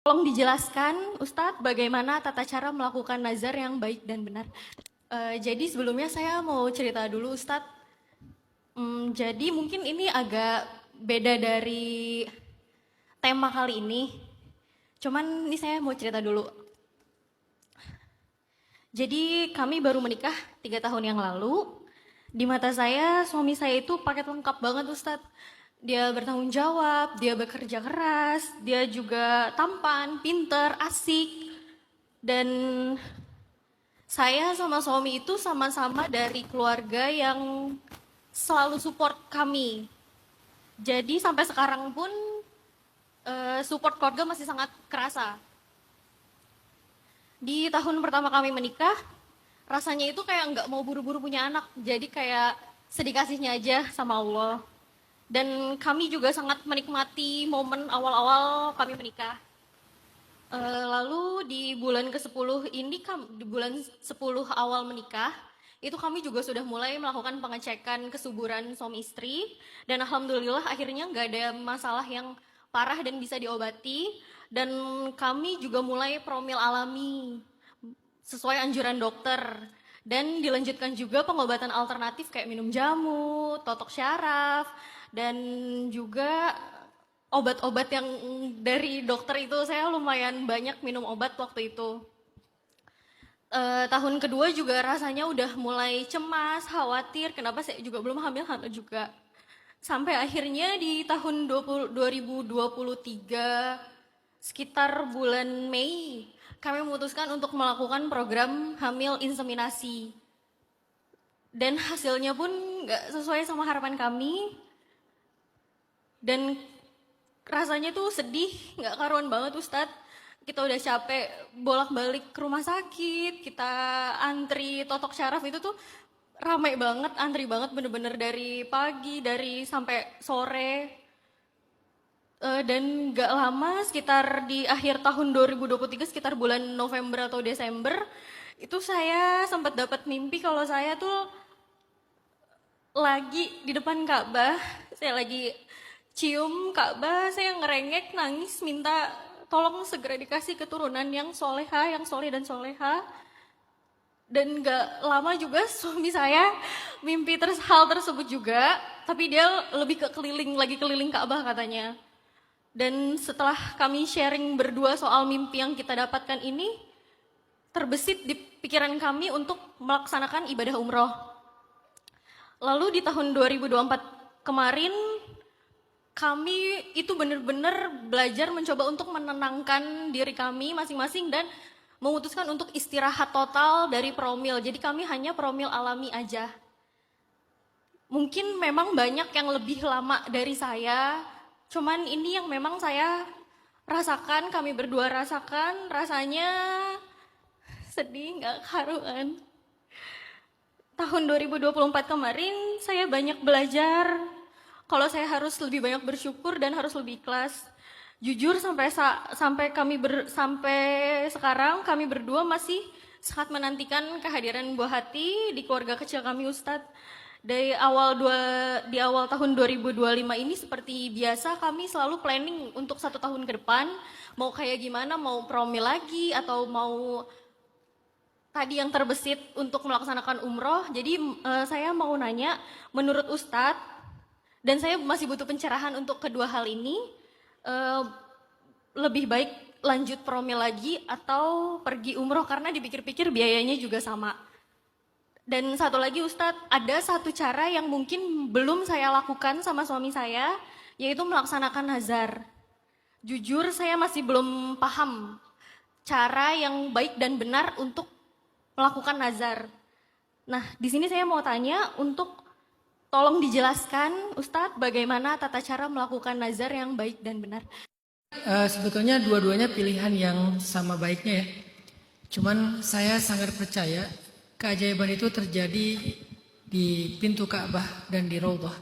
Tolong dijelaskan, Ustadz, bagaimana tata cara melakukan nazar yang baik dan benar. Jadi sebelumnya saya mau cerita dulu, Ustadz. Jadi mungkin ini agak beda dari tema kali ini. Cuman ini saya mau cerita dulu. Jadi kami baru menikah 3 tahun yang lalu. Di mata saya, suami saya itu paket lengkap banget, Ustadz. Dia bertanggung jawab, dia bekerja keras, dia juga tampan, pinter, asik. Dan saya sama suami itu sama-sama dari keluarga yang selalu support kami. Jadi sampai sekarang pun support keluarga masih sangat kerasa. Di tahun pertama kami menikah, rasanya itu kayak nggak mau buru-buru punya anak. Jadi kayak sedih kasihnya aja sama Allah. Dan kami juga sangat menikmati momen awal-awal kami menikah. Lalu di bulan ke-10 ini, di bulan 10 awal menikah, itu kami juga sudah mulai melakukan pengecekan kesuburan suami istri. Dan alhamdulillah akhirnya nggak ada masalah yang parah dan bisa diobati. Dan kami juga mulai promil alami sesuai anjuran dokter. Dan dilanjutkan juga pengobatan alternatif kayak minum jamu, totok syaraf, dan juga obat-obat yang dari dokter itu. Saya lumayan banyak minum obat waktu itu. Tahun kedua juga rasanya udah mulai cemas, khawatir, kenapa saya juga belum hamil juga. Sampai akhirnya di tahun 2023, sekitar bulan Mei, kami memutuskan untuk melakukan program hamil inseminasi. Dan hasilnya pun nggak sesuai sama harapan kami. Dan rasanya tuh sedih, nggak karuan banget, Ustadz. Kita udah capek bolak-balik ke rumah sakit, kita antri totok syaraf itu tuh ramai banget, antri banget bener-bener dari pagi, dari sampai sore. Dan gak lama, sekitar di akhir tahun 2023, sekitar bulan November atau Desember, itu saya sempat dapat mimpi kalau saya tuh lagi di depan Ka'bah, saya lagi cium Ka'bah, saya ngerengek, nangis, minta tolong segera dikasih keturunan yang soleha, yang soleh dan soleha. Dan gak lama juga suami saya mimpi hal tersebut juga, tapi dia lebih ke keliling Ka'bah katanya. Dan setelah kami sharing berdua soal mimpi yang kita dapatkan ini, terbesit di pikiran kami untuk melaksanakan ibadah umroh. Lalu di tahun 2024 kemarin, kami itu benar-benar belajar mencoba untuk menenangkan diri kami masing-masing dan memutuskan untuk istirahat total dari promil. Jadi kami hanya promil alami aja. Mungkin memang banyak yang lebih lama dari saya, cuman ini yang memang saya rasakan, kami berdua rasakan, rasanya sedih gak karuan. Tahun 2024 kemarin saya banyak belajar kalau saya harus lebih banyak bersyukur dan harus lebih ikhlas. Jujur sampai sekarang kami berdua masih sangat menantikan kehadiran buah hati di keluarga kecil kami, Ustadz. Di awal tahun 2025 ini seperti biasa kami selalu planning untuk 1 tahun ke depan, mau kayak gimana, mau promil lagi atau mau tadi yang terbesit untuk melaksanakan umroh. Jadi saya mau nanya, menurut Ustadz, dan saya masih butuh pencerahan untuk kedua hal ini, lebih baik lanjut promil lagi atau pergi umroh, karena dipikir-pikir biayanya juga sama. Dan satu lagi Ustadz, ada satu cara yang mungkin belum saya lakukan sama suami saya, yaitu melaksanakan nazar. Jujur saya masih belum paham cara yang baik dan benar untuk melakukan nazar. Nah, di sini saya mau tanya untuk tolong dijelaskan, Ustadz, bagaimana tata cara melakukan nazar yang baik dan benar. Sebetulnya dua-duanya pilihan yang sama baiknya ya. Cuman saya sangat percaya keajaiban itu terjadi di pintu Ka'bah dan di Raudhah.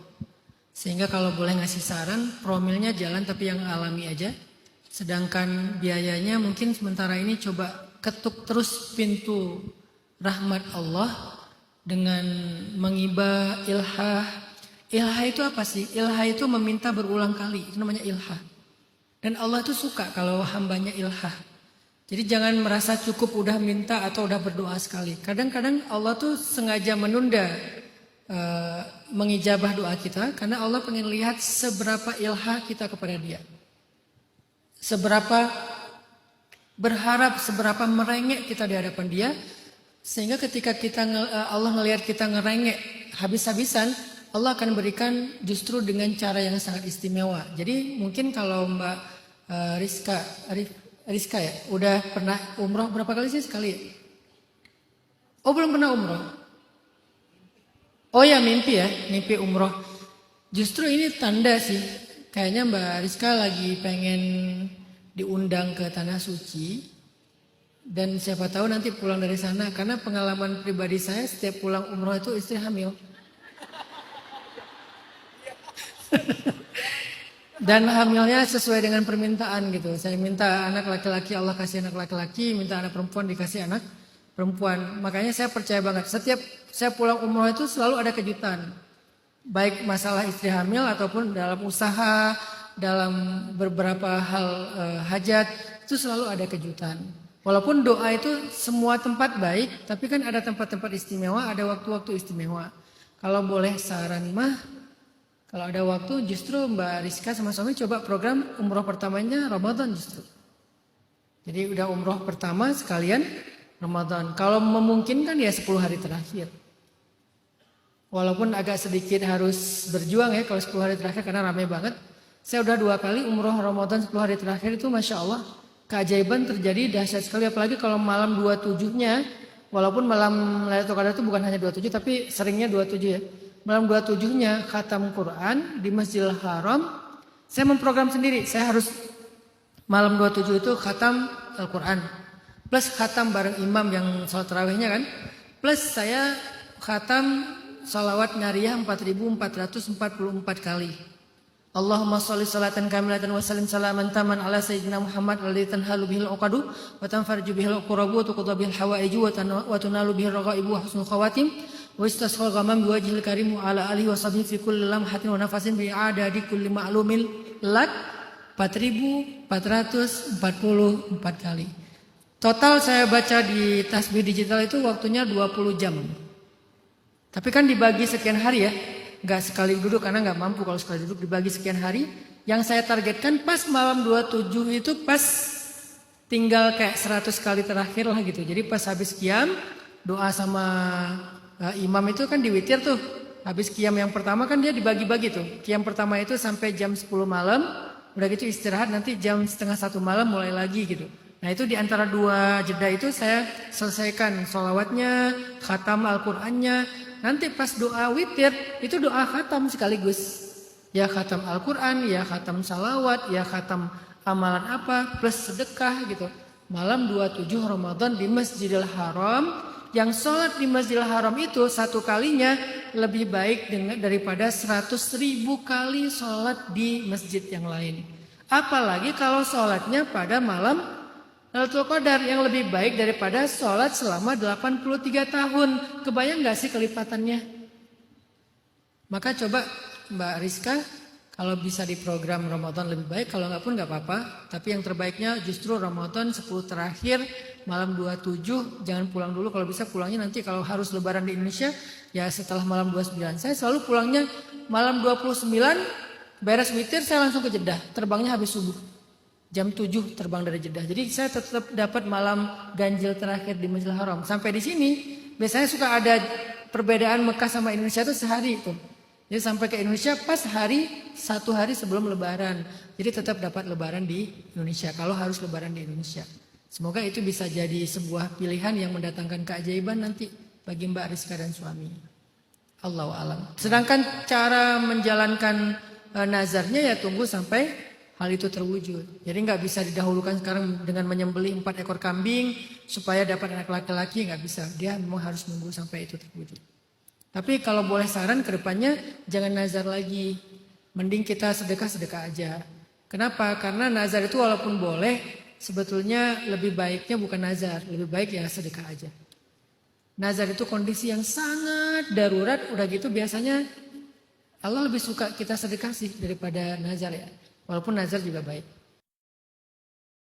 Sehingga kalau boleh ngasih saran, promilnya jalan tapi yang alami aja. Sedangkan biayanya mungkin sementara ini coba ketuk terus pintu rahmat Allah dengan mengibah ilhah. Ilhah itu apa sih? Ilhah itu meminta berulang kali, itu namanya ilhah. Dan Allah tuh suka kalau hambanya ilhah. Jadi jangan merasa cukup udah minta atau udah berdoa sekali. Kadang-kadang Allah tuh sengaja menunda mengijabah doa kita karena Allah pengen lihat seberapa ilhah kita kepada Dia. Seberapa berharap, seberapa merengek kita di hadapan Dia. Sehingga ketika Allah ngelihat kita ngerengek habis-habisan, Allah akan berikan justru dengan cara yang sangat istimewa. Jadi mungkin kalau Mbak Rizka ya, udah pernah umroh berapa kali sih? Sekali? Oh belum pernah umroh? Oh ya mimpi ya, mimpi umroh. Justru ini tanda sih, kayaknya Mbak Rizka lagi pengen diundang ke Tanah Suci. Dan siapa tahu nanti pulang dari sana, karena pengalaman pribadi saya setiap pulang umroh itu istri hamil. Dan hamilnya sesuai dengan permintaan gitu. Saya minta anak laki-laki, Allah kasih anak laki-laki, minta anak perempuan dikasih anak perempuan. Makanya saya percaya banget, setiap saya pulang umroh itu selalu ada kejutan. Baik masalah istri hamil ataupun dalam usaha, dalam beberapa hal hajat, itu selalu ada kejutan. Walaupun doa itu semua tempat baik, tapi kan ada tempat-tempat istimewa, ada waktu-waktu istimewa. Kalau boleh saran mah, kalau ada waktu justru Mbak Rizka sama suami coba program umroh pertamanya Ramadan justru. Jadi udah umroh pertama sekalian Ramadan. Kalau memungkinkan ya 10 hari terakhir. Walaupun agak sedikit harus berjuang ya kalau 10 hari terakhir karena ramai banget. Saya udah 2 kali umroh Ramadan 10 hari terakhir itu Masya Allah. Keajaiban terjadi dahsyat sekali, apalagi kalau malam 27-nya, walaupun malam Lailatul Qadar itu bukan hanya 27 tapi seringnya 27 ya. Malam 27-nya khatam Quran di Masjidil Haram. Saya memprogram sendiri, saya harus malam 27 itu khatam Al-Quran. Plus khatam bareng imam yang sholat tarawihnya kan. Plus saya khatam salawat nariyah 4444 kali. Allahumma sholli sholatan kamilatan wa sallim salaman taman ala sayyidina Muhammad alladzi tanhalu bihil uqadu wa tanfarju bihil uqrabu wa tuqda bihil hawaiju wa tunalu bihil raghaibu wa husnul khawatim wa istasqal ghamam biwajhil karim wa ala alihi wa sahbihi fi kulli lamhatin wa nafasin bi adadi kulli ma'lumil lak 4444 kali. Total saya baca di tasbih digital itu waktunya 20 jam. Tapi kan dibagi sekian hari ya. Gak sekali duduk karena gak mampu kalau sekali duduk dibagi sekian hari. Yang saya targetkan pas malam 27 itu pas tinggal kayak 100 kali terakhir lah gitu. Jadi pas habis qiyam doa sama imam itu kan diwitir tuh. Habis qiyam yang pertama kan dia dibagi-bagi tuh. Qiyam pertama itu sampai jam 10 malam. Udah gitu istirahat nanti jam setengah 1 malam mulai lagi gitu. Nah itu di antara 2 jeda itu saya selesaikan sholawatnya, khatam Al-Qurannya. Nanti pas doa witir itu doa khatam sekaligus. Ya khatam Al-Quran, ya khatam salawat, ya khatam amalan apa plus sedekah gitu. Malam 27 Ramadan di Masjidil Haram. Yang sholat di Masjidil Haram itu satu kalinya lebih baik daripada 100.000 kali sholat di masjid yang lain. Apalagi kalau sholatnya pada malam Lailatul Qadar yang lebih baik daripada sholat selama 83 tahun. Kebayang gak sih kelipatannya? Maka coba Mbak Rizka kalau bisa di program Ramadan lebih baik. Kalau gak pun gak apa-apa. Tapi yang terbaiknya justru Ramadan 10 terakhir malam 27. Jangan pulang dulu, kalau bisa pulangnya nanti kalau harus lebaran di Indonesia. Ya setelah malam 29. Saya selalu pulangnya malam 29. Beres witir saya langsung ke Jeddah. Terbangnya habis subuh. Jam 7 terbang dari Jeddah. Jadi saya tetap dapat malam ganjil terakhir di Masjidil Haram. Sampai di sini biasanya suka ada perbedaan Mekah sama Indonesia itu sehari itu. Jadi sampai ke Indonesia pas satu hari sebelum lebaran. Jadi tetap dapat lebaran di Indonesia kalau harus lebaran di Indonesia. Semoga itu bisa jadi sebuah pilihan yang mendatangkan keajaiban nanti bagi Mbak Rizka dan suami. Allahu a'lam. Sedangkan cara menjalankan nazarnya ya tunggu sampai hal itu terwujud. Jadi nggak bisa didahulukan sekarang dengan menyembelih 4 ekor kambing supaya dapat anak laki-laki, nggak bisa. Dia memang harus nunggu sampai itu terwujud. Tapi kalau boleh saran ke depannya jangan nazar lagi. Mending kita sedekah aja. Kenapa? Karena nazar itu walaupun boleh sebetulnya lebih baiknya bukan nazar, lebih baik ya sedekah aja. Nazar itu kondisi yang sangat darurat, udah gitu biasanya Allah lebih suka kita sedekah sih daripada nazar ya. Walaupun nazar juga baik.